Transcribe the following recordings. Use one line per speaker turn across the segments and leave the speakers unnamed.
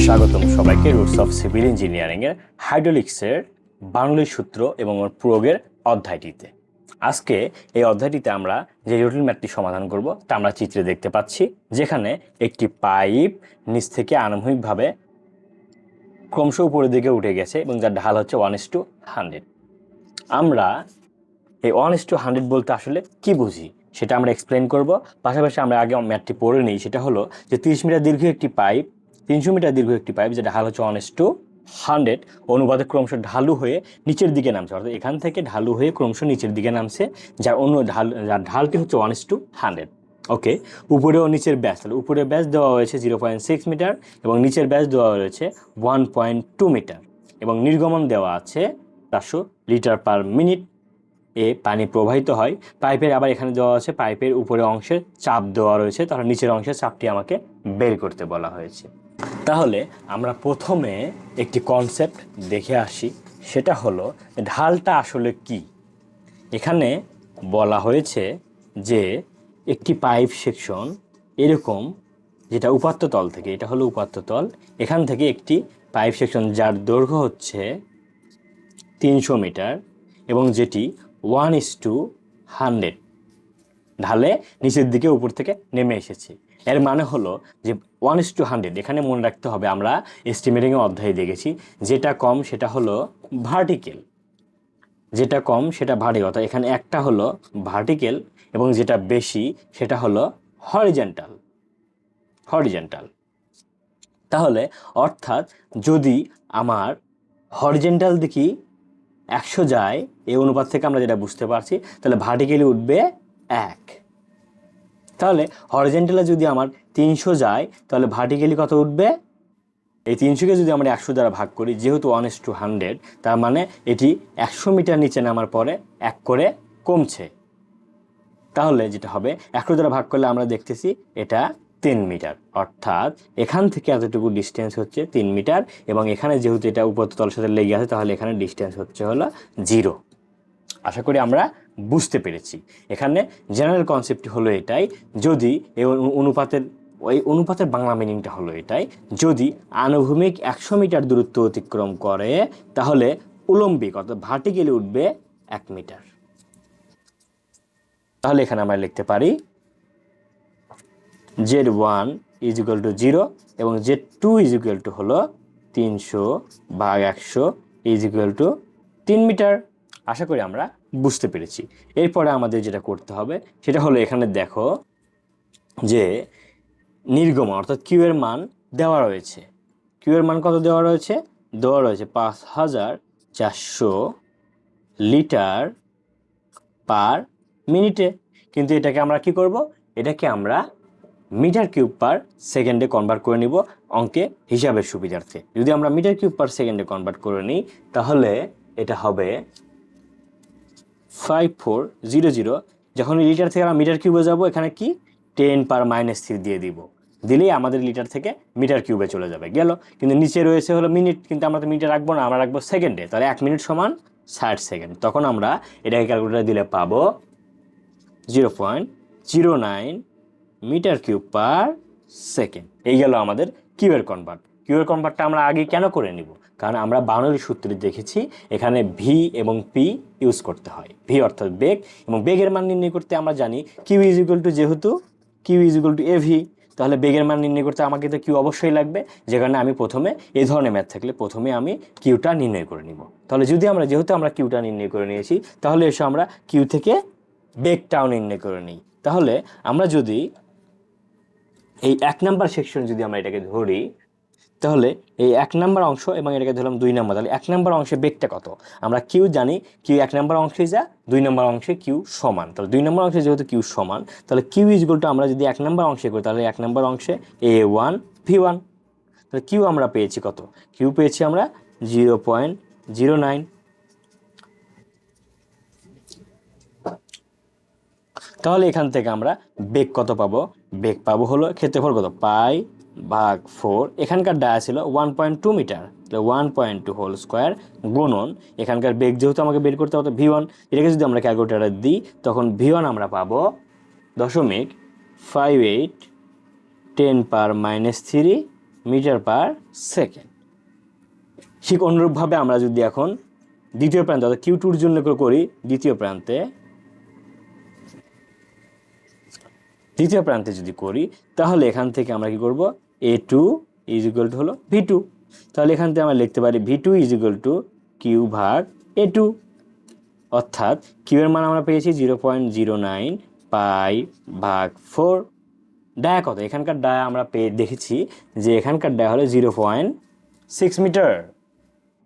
স্বাগতম সবাইকে roots of civil engineering এর হাইড্রোলিক্সের বার্নৌলির সূত্র এবং ওর প্রয়োগের অধ্যায়টিতে। আজকে এই অধ্যায়টিতে আমরা যে জটিল ম্যাথটি সমাধান করব তা আমরা চিত্রে দেখতে পাচ্ছি, যেখানে একটি পাইপ নিচ থেকে আনুভূমিকভাবে ক্রমশ উপরের দিকে উঠে গেছে এবং যার ঢাল হচ্ছে 1:100। আমরা এই 1:100 বলতে আসলে কি বুঝি সেটা আমরা এক্সপ্লেন করব। পাশাপাশি আমরা আগে ম্যাথটি পড়ে নিই। সেটা হলো যে 30 মিটার দীর্ঘ একটি পাইপ, 300 মিটার দীর্ঘ একটি পাইপ, যেটা ঢাল হচ্ছে 1:100 অনুপাতে ক্রমশ ঢালু হয়ে নিচের দিকে নামছে, অর্থাৎ এখান থেকে ঢালু হয়ে ক্রমশ নিচের দিকে নামছে, যার ঢালটি হচ্ছে 1:100। ওকে, উপরে ও নিচের ব্যাস, তাহলে উপরের ব্যাস দেওয়া হয়েছে 0.6 মিটার এবং নিচের ব্যাস দেওয়া রয়েছে 1.2 মিটার এবং নির্গমন দেওয়া আছে 400 লিটার পার মিনিট এ পানি প্রবাহিত হয়। পাইপের আবার এখানে দেওয়া আছে পাইপের উপরে অংশে চাপ দেওয়া রয়েছে, তাহলে নিচের অংশের চাপটি আমাকে বের করতে বলা হয়েছে। তাহলে আমরা প্রথমে একটি কনসেপ্ট দেখে আসি, সেটা হলো ঢালটা আসলে কি। এখানে বলা হয়েছে যে একটি পাইপ সেকশন এরকম, যেটা উপাত্ত তল থেকে, এটা হলো উপাত্ত তল, এখান থেকে একটি পাইপ সেকশন যার দৈর্ঘ্য হচ্ছে 300 মিটার এবং যেটি 1:100 ঢালে নিচের দিকে উপর থেকে নেমে এসেছে। এর মানে হলো যে 1:100, এখানে মনে রাখতে হবে আমরা এস্টিমেটিংয়ের অধ্যায়ে দেখেছি, যেটা কম সেটা হলো ভার্টিক্যাল, যেটা কম সেটা ভার্টিক্যাল, অর্থাৎ এখানে একটা হলো ভার্টিক্যাল এবং যেটা বেশি সেটা হলো হরিজন্টাল। তাহলে অর্থাৎ যদি আমার হরিজন্টাল দিকে 100 যায়, এই অনুপাত থেকে আমরা যেটা বুঝতে পারছি, তাহলে ভার্টিক্যালি উঠবে 1। তাহলে হরিজন্টালে যদি আমার 300 যায়, তাহলে ভার্টিক্যালি কত উঠবে? এই 300কে যদি আমরা 100 দ্বারা ভাগ করি, যেহেতু 1:100, তার মানে এটি 100 মিটার নিচে নামার পরে 1 করে কমছে। তাহলে যেটা হবে 100 দ্বারা ভাগ করলে আমরা দেখতেছি এটা 3 মিটার, অর্থাৎ এখান থেকে এতটুকু ডিস্টেন্স হচ্ছে 3 মিটার এবং এখানে যেহেতু এটা উপাত্ত তলের সাথে লেগে আছে, তাহলে এখানে ডিস্টেন্স হচ্ছে হলো 0। আশা করি আমরা বুঝতে পেরেছি। এখানে জেনারেল কনসেপ্টটি হলো এটাই, যদি এই অনুপাতের বাংলা মিনিংটা হলো এটাই, যদি আনুভূমিক 100 মিটার দূরত্ব অতিক্রম করে, তাহলে উলম্বিক অর্থাৎ ভার্টিক্যালি উঠবে 1 মিটার। তাহলে এখানে আমরা লিখতে পারি Z1 = 0 এবং Z2 হলো 300/100 = 3 মিটার। আশা করি আমরা বুঝতে পেরেছি। এরপরে আমাদের যেটা করতে হবে সেটা হলো, এখানে দেখো যে নির্গমন অর্থাৎ কিউ এর মান দেওয়া রয়েছে। কিউ এর মান কত দেওয়া রয়েছে? দেওয়া রয়েছে 5400 লিটার পার মিনিটে। কিন্তু এটাকে আমরা কি করব? এটাকে আমরা মিটার কিউব পার সেকেন্ডে কনভার্ট করে নিব অঙ্কে হিসাবের সুবিধার্থে। যদি আমরা মিটার কিউব পার সেকেন্ডে কনভার্ট করে নিই, তাহলে এটা হবে 5400। যখন লিটার থেকে আমরা মিটার কিউবে যাব, এখানে কি 10⁻³ দিয়ে দিব, দিলেই আমাদের লিটার থেকে মিটার কিউবে চলে যাবে, গেল। কিন্তু নিচে রয়েছে হলো মিনিট, কিন্তু আমরা তো মিটার রাখবো না, আমরা রাখবো সেকেন্ডে। তাহলে 1 মিনিট সমান 60 সেকেন্ড। তখন আমরা এটাকে ক্যালকুলেটার দিলে পাবো 0.09 মিটার কিউব পার সেকেন্ড। এই গেল আমাদের কিউয়ের কনভার্ট। কিউয়ের কনভার্টটা আমরা আগে কেন করে নিব? কারণ আমরা বার্নৌলির সূত্রে দেখেছি এখানে ভি এবং পি ইউজ করতে হয়। ভি অর্থাৎ বেগ, এবং বেগের মান নির্ণয় করতে আমরা জানি কিউ যেহেতু কিউ এভি, তাহলে বেগের মান নির্ণয় করতে আমাকে তো কিউ অবশ্যই লাগবে। যে কারণে আমি প্রথমে এই ধরনের ম্যাথ থাকলে প্রথমে আমি কিউটা নির্ণয় করে নিব। তাহলে যেহেতু আমরা কিউটা নির্ণয় করে নিয়েছি, তাহলে এসে আমরা কিউ থেকে বেগটাও নির্ণয় করে নিই। তাহলে আমরা যদি এই 1 নাম্বার সেকশন যদি আমরা এটাকে ধরি, তাহলে এই 1 নাম্বার অংশ এবং এটাকে ধরলাম 2 নাম্বার, তাহলে 1 নাম্বার অংশে বেগটা কত? আমরা কিউ জানি, কিউ 1 নাম্বার অংশে যা, 2 নাম্বার অংশে কিউ সমান। তাহলে 2 নাম্বার অংশে যেহেতু কিউ সমান, তাহলে কিউ আমরা যদি 1 নাম্বার অংশে করি, তাহলে 1 নাম্বার অংশে A1 V1। তাহলে কিউ আমরা পেয়েছি কত? কিউ পেয়েছি আমরা 0.09। তাহলে এখান থেকে আমরা বেগ কত পাবো? বেগ পাবো হলো ক্ষেত্রফল কত? π/4। এখানকার ডায়া ছিল 1.2 মিটার, তাহলে 1.2 হোল স্কোয়ার গুণন এখানকার বেগ যেহেতু আমাকে বের করতে হতো V1, এটাকে যদি আমরা ক্যালকুলেটারে দিই, তখন V1 আমরা পাবো 0.58 10⁻³ মিটার পার সেকেন্ড। ঠিক অনুরূপভাবে আমরা যদি এখন দ্বিতীয় প্রান্তে অর্থাৎ Q2 জন্য করি, দ্বিতীয় প্রান্তে যদি করি, তাহলে এখান থেকে আমরা কি করব, A2 ইজ ইকুয়াল টু হলো V2। তাহলে এখান থেকে আমরা লিখতে পারি V2 is equal to Q ভাগ A2, অর্থাৎ Q এর মান আমরা পেয়েছি 0.09 পাই ভাগ 4। ডায়া কত, এখানকার ডায়া আমরা দেখেছি যে এখানকার ডায়া হলো 0.6 মিটার।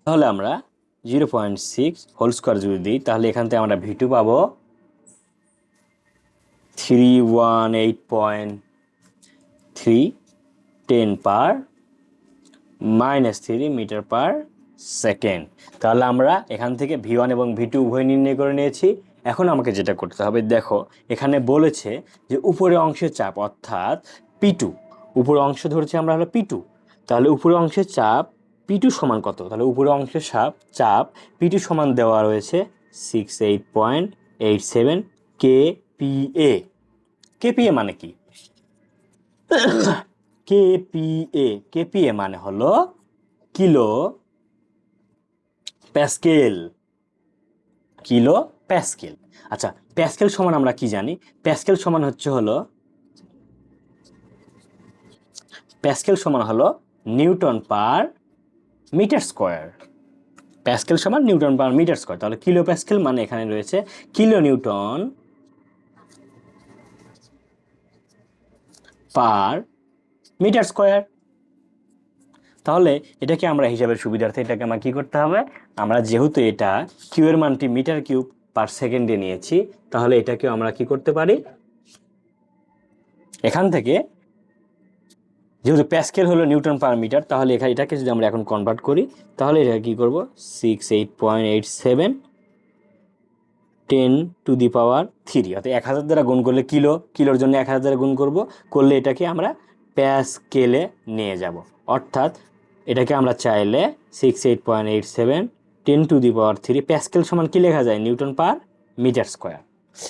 তাহলে আমরা 0.6 হোল স্কোয়ার যদি দিই, তাহলে এখান থেকে আমরা V2 পাবো 318.3 10 পার -3 মিটার পার সেকেন্ড। তাহলে আমরা এখান থেকে V1 এবং V2 উভয় নির্ণয় করে নিয়েছি। এখন আমাকে যেটা করতে হবে, দেখো এখানে বলেছে যে উপরের অংশের চাপ অর্থাৎ P2, উপরের অংশ ধরেছি আমরা হলো P2। তাহলে উপরের অংশের চাপ P2 সমান কত, তাহলে উপরের অংশের চাপ P2 সমান দেওয়া রয়েছে 68.87 kPa। kPa মানে কি? kPa মানে হলো কিলো প্যাসকেল। আচ্ছা, প্যাসকেল সমান আমরা কি জানি? প্যাসকেল সমান হলো newton per metre square. Pascal সমান নিউটন পার মিটার স্কোয়ার। তাহলে কিলো প্যাসকেল মানে এখানে রয়েছে kilo newton per metre square. তাহলে এটাকে আমরা হিসাবের সুবিধার্থে এটাকে আমরা কি করতে হবে, আমরা যেহেতু এটা কিউ এর মানটি মিটার কিউব পার সেকেন্ডে নিয়েছি, তাহলে এটাকে আমরা কি করতে পারি, এখান থেকে যেহেতু প্যাসকেল হলো নিউটন পার মিটার, তাহলে এটাকে যদি আমরা এখন কনভার্ট করি, তাহলে এটা কি করব, 68.87 10⁻³ অর্থাৎ 1000 দ্বারা গুণ করলে কিলোর জন্য 1000 দ্বারা গুণ করলে এটাকে আমরা প্যাসকেলে নিয়ে যাব। অর্থাৎ এটাকে আমরা চাইলে 68.87 10⁻³ প্যাসকেল সমান কি লেখা যায়, newton per metre square.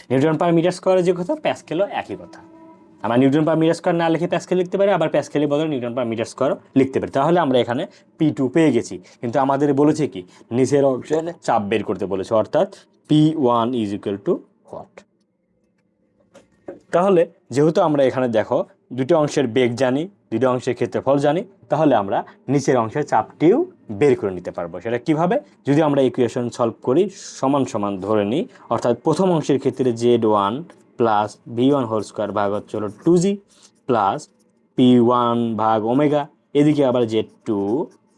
Newton per metre স্কোয়ারের যে কথা, প্যাসকেলও একই কথা। আমরা নিউটন পার মিটার স্কোয়ার না লিখে প্যাসকেল লিখতে পারি, আবার প্যাসকেলের বদলে নিউটন পার মিটার স্কোয়ারও লিখতে পারি। তাহলে আমরা এখানে P2 পেয়ে গেছি। কিন্তু আমাদের বলেছে কি, নিচের অংশে চাপ বের করতে বলেছে, অর্থাৎ P1 is equal to what. তাহলে যেহেতু আমরা এখানে দেখো দুটো অংশের বেগ জানি, দুটো অংশের ক্ষেত্রফল জানি, তাহলে আমরা নিচের অংশের চাপটিও বের করে নিতে পারবো। সেটা কিভাবে, যদি আমরা ইকুয়েশন সলভ করি, সমান সমান ধরে নিই, অর্থাৎ প্রথম অংশের ক্ষেত্রে Z1 plus V1 whole square ভাগ হচ্ছে হলো 2G প্লাস P1 ভাগ ওমেগা, এদিকে আবার Z2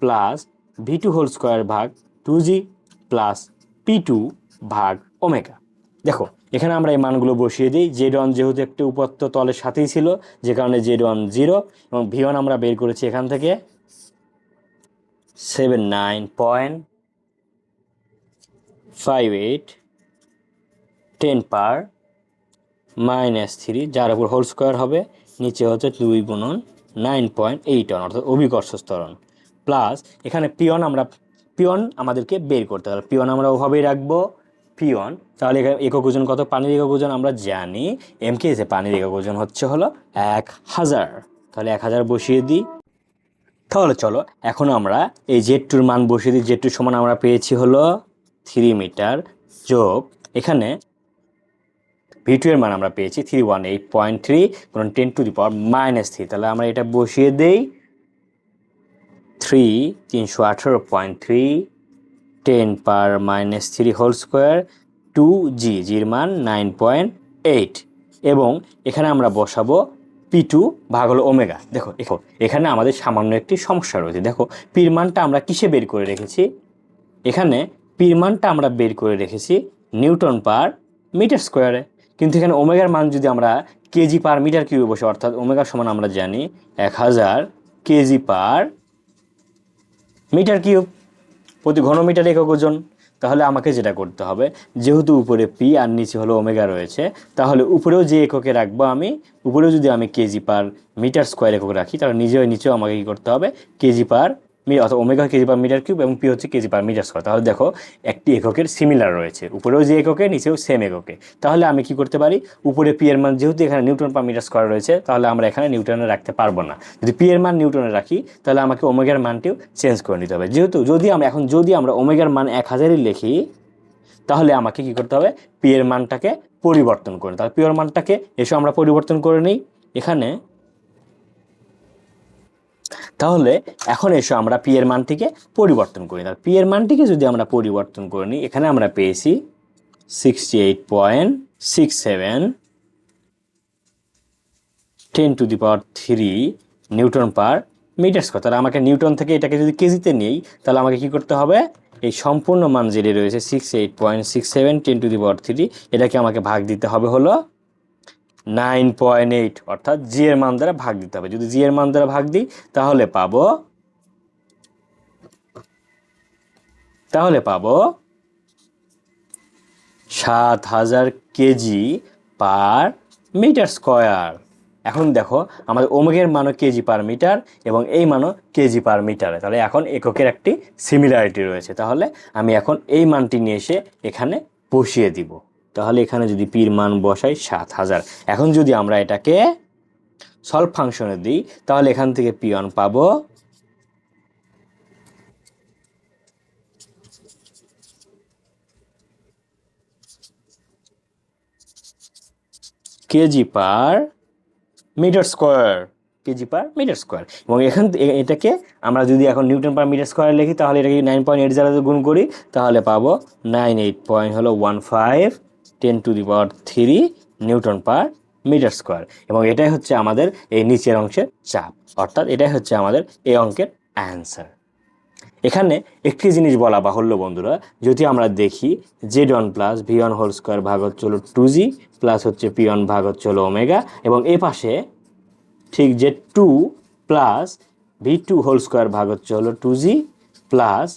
plus V2 whole square ভাগ 2G প্লাস P2 ভাগ ওমেগা। দেখো এখানে আমরা এই মানগুলো বসিয়ে দিই। Z1 যেহেতু একটি উপাত্ত তলের সাথেই ছিল, যে কারণে Z1 0 এবং V1 আমরা বের করেছি এখান থেকে 79.58 10 পার -3, যার উপর হোল স্কোয়ার হবে, নিচে হচ্ছে 2 গুণন 9.8 অর্থাৎ অভিকর্ষ ত্বরণ, প্লাস এখানে পিওন আমাদেরকে বের করতে হবে। পিওন আমরা ওভাবেই রাখবো পিওন। তাহলে এখানে একক ওজন কত, পানির একক ওজন আমরা জানি mkg, পানির একক ওজন হচ্ছে হলো 1000। তাহলে 1000 বসিয়ে দিই। তাহলে চলো এখন আমরা এই Z2 মান বসিয়ে দিই। Z2 সমান আমরা পেয়েছি হলো 3 মিটার যোগ এখানে V2 এর মান আমরা পেয়েছি 318.3 গুণ 10⁻³ তাহলে আমরা এটা বসিয়ে দেই 318.3 10⁻³ হোল স্কোয়ার 2G, জির মান 9.8 এবং এখানে আমরা বসাবো P2 ভাগ হলো ওমেগা। দেখো এখানে আমাদের সামান্য একটি সমস্যা রয়েছে। দেখো পির মানটা আমরা কিসে বের করে রেখেছি, এখানে পির মানটা আমরা বের করে রেখেছি নিউটন পার মিটার স্কোয়ারে, কিন্তু এখানে ওমেগার মান যদি আমরা কেজি পার মিটার কিউবে বসে, অর্থাৎ ওমেগা সমান আমরা জানি 1000 কেজি পার মিটার কিউব প্রতি ঘনমিটার একক ওজন। তাহলে আমাকে যেটা করতে হবে, যেহেতু উপরে পি আর নিচে হলো ওমেগা রয়েছে, তাহলে উপরেও যে এককে রাখবো আমি, উপরেও যদি আমি কেজি পার মিটার স্কোয়ার একক রাখি, তাহলে নিচেও আমাকে কী করতে হবে, কেজি পার অথবা omega KG per metre cube এবং পি হচ্ছে কেজি পার মিটার স্কয়ার। তাহলে দেখো একটি এককের সিমিলার রয়েছে, উপরেও যে এককে নিচেও সেম এককে। তাহলে আমি কি করতে পারি, উপরে পি এর মান যেহেতু এখানে নিউটন পার মিটার স্কয়ার রয়েছে, তাহলে আমরা এখানে নিউটনে রাখতে পারবো না। যদি পি এর মান নিউটনে রাখি তাহলে আমাকে ওমেগার মানটিও চেঞ্জ করে নিতে হবে। যেহেতু যদি আমরা ওমেগার মান 1000ই লিখি, তাহলে আমাকে কি করতে হবে, পি এর মানটাকে পরিবর্তন করে। তাহলে পি এর মানটাকে এসে আমরা পরিবর্তন করে নিই এখানে। তাহলে এখন এসো আমরা পি এর মানটিকে পরিবর্তন করি। তাহলে পি এর মানটিকে যদি আমরা পরিবর্তন করে নিই, এখানে আমরা পেয়েছি 68.67 10⁻³ নিউটন পার মিটার স্কয়ার। তাহলে আমাকে নিউটন থেকে এটাকে যদি কেজিতে নিই, তাহলে আমাকে কি করতে হবে, এই সম্পূর্ণ মান যেটি রয়েছে 68.67 10⁻³ এটাকে আমাকে ভাগ দিতে হবে হলো 9.8, অর্থাৎ জি এর মান দ্বারা ভাগ দিতে হবে। যদি জি এর মান দ্বারা ভাগ দিই তাহলে পাবো 7000 কেজি পার মিটার স্কয়ার। এখন দেখো আমাদের ওমেগার মানও কেজি পার মিটার এবং এই মানও কেজি পার মিটার। তাহলে এখন এককের একটি সিমিলারিটি রয়েছে। তাহলে আমি এখন এই মানটি নিয়ে এসে এখানে বসিয়ে দিব। তাহলে এখানে যদি পির মান বসাই 7000, এখন যদি আমরা এটাকে সলভ ফাংশনে দিই তাহলে এখান থেকে পি ওয়ান পাবো KG per metre square, KG per metre square. এবং এটাকে আমরা যদি এখন নিউটন পার মিটার স্কয়ার লিখি তাহলে এটাকে 9.80 গুণ করি, তাহলে পাবো 98.15 10⁻³ নিউটন পার মিটার স্কয়ার। এবং এটাই হচ্ছে আমাদের এই নিচের অংশের চাপ, অর্থাৎ এটাই হচ্ছে আমাদের এই অঙ্কের অ্যান্সার। এখানে একটি জিনিস বলা বাহুল্য বন্ধুরা, যদি আমরা দেখি z1 plus v1 whole square ভাগ হচ্ছে হলো 2g প্লাস হচ্ছে p1 ভাগ হচ্ছে হলো ওমেগা, এবং এই পাশে ঠিক z2 plus v2 whole square ভাগ হচ্ছে হলো 2g প্লাস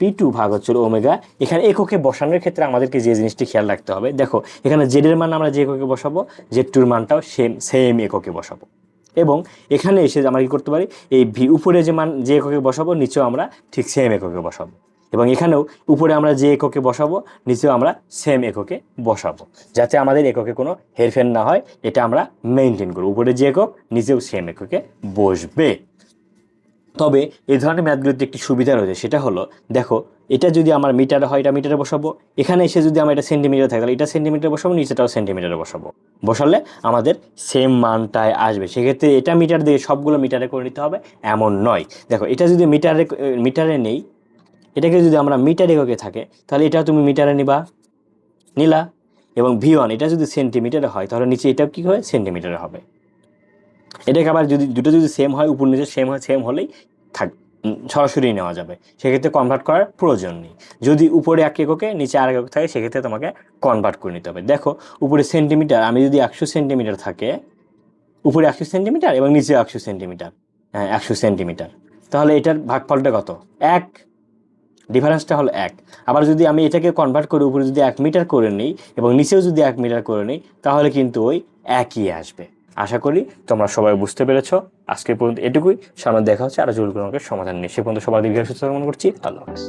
p2 ভাগ হচ্ছে হলো ওমেগা। এখানে এককে বসানোর ক্ষেত্রে আমাদেরকে যে জিনিসটি খেয়াল রাখতে হবে, দেখো এখানে z এর মান আমরা যে এককে বসাবো, z2 এর মানটাও সেম এককে বসাবো। এবং এখানে এসে আমরা কি করতে পারি, এই ভি উপরে যে এককে বসাবো নিচেও আমরা ঠিক সেম এককে বসাবো, এবং এখানেও উপরে আমরা যে এককে বসাবো নিচেও আমরা সেম এককে বসাবো, যাতে আমাদের এককে কোনো হেরফের না হয়। এটা আমরা মেনটেন করব, উপরে যে একক নিচেও সেম এককে বসবে। তবে এই ধরনের ম্যাথগুলোতে একটি সুবিধা রয়েছে, সেটা হলো দেখো এটা যদি আমার মিটারে হয় এটা মিটারে বসাবো, এখানে এসে যদি আমার এটা সেন্টিমিটার থাকে তাহলে এটা সেন্টিমিটারে বসাবো, নিচেটাও সেন্টিমিটারে বসাবো। বসালে আমাদের সেম মানটায় আসবে। সেক্ষেত্রে এটা মিটার দিয়ে সবগুলো মিটারে করে নিতে হবে এমন নয়। দেখো এটা যদি মিটারে নেই, এটাকে যদি আমরা মিটার এককে থাকে তাহলে এটা তুমি মিটারে নিলা, এবং v1 এটা যদি সেন্টিমিটারে হয় তাহলে নিচে এটাও কি হয়, সেন্টিমিটারে হবে। এটাকে আবার যদি দুটো যদি সেম হয়, উপর নিচে সেম হলেই সরাসরি নেওয়া যাবে, সেক্ষেত্রে কনভার্ট করার প্রয়োজন নেই। যদি উপরে এক এককে নিচে আর একক থাকে সেক্ষেত্রে তোমাকে কনভার্ট করে নিতে হবে। দেখো উপরে সেন্টিমিটার, আমি যদি 100 সেন্টিমিটার থাকে, উপরে 100 সেন্টিমিটার এবং নিচে 100 সেন্টিমিটার, হ্যাঁ 100 সেন্টিমিটার, তাহলে এটার ভাগফলটা কত, 1, ডিফারেন্সটা হলো 1। আবার যদি আমি এটাকে কনভার্ট করে উপরে যদি 1 মিটার করে নিই এবং নিচেও যদি 1 মিটার করে নিই তাহলে কিন্তু ওই একই আসবে। আশা করি তোমরা সবাই বুঝতে পেরেছো। আজকে পর্যন্ত এটুকুই, সামনে দেখা হচ্ছে আরো জটিল কোনো সমাধান নিয়ে। সে পর্যন্ত সবাই দীর্ঘ সুস্থ কামনা করছি। আল্লাহ হাফেজ।